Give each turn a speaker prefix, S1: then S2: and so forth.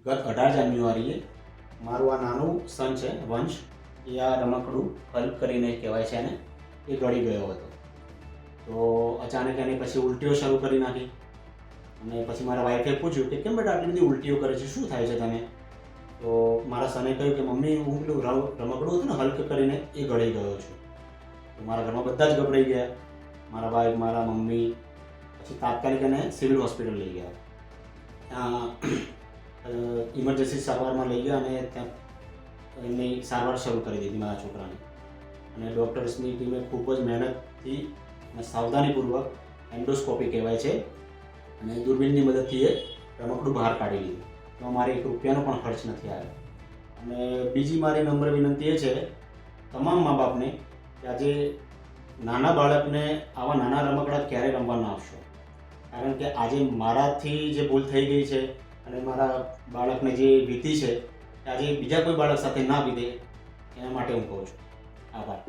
S1: ગત 18 જાન્યુઆરીએ મારું આ નાનું સન છે વંશ, એ આ રમકડું હલ્ક કરીને કહેવાય છે એને, એ ગળી ગયો હતો. તો અચાનક એને પછી ઉલટીઓ શરૂ કરી નાખી અને પછી મારા વાઈફે પૂછ્યું કે કેમ બેટા આટલી બધી ઉલટીઓ કરે છે, શું થાય છે તને? તો મારા સને કહ્યું કે મમ્મી હું પેલું રમકડું હતું ને હલ્ક કરીને એ ગળી ગયો છું. તો મારા ઘરમાં બધા જ ગભરાઈ ગયા, મારા વાઈફ, મારા મમ્મી. પછી તાત્કાલિક એને સિવિલ હોસ્પિટલ લઈ ગયા. ત્યાં ઇમરજન્સી સારવારમાં લઈ ગયા અને ત્યાં એમની સારવાર શરૂ કરી દીધી મારા છોકરાની. અને ડૉક્ટર્સની ટીમે ખૂબ જ મહેનતથી અને સાવધાનીપૂર્વક એન્ડોસ્કોપી કહેવાય છે અને દૂરબીનની મદદથી એ રમકડું બહાર કાઢી લીધું. તો મારે 1 રૂપિયાનો પણ ખર્ચ નથી આવ્યો. અને બીજી મારી નમ્ર વિનંતી એ છે તમામ મા બાપને કે આજે નાના બાળકને આવા નાના રમકડા ક્યારેય રમવા ના આપશો. કારણ કે આજે મારાથી જે ભૂલ થઈ ગઈ છે અને મારા બાળકને જે વીતી છે એ આજે બીજા કોઈ બાળક સાથે ના વીતે એના માટે હું કહું છું. આભાર.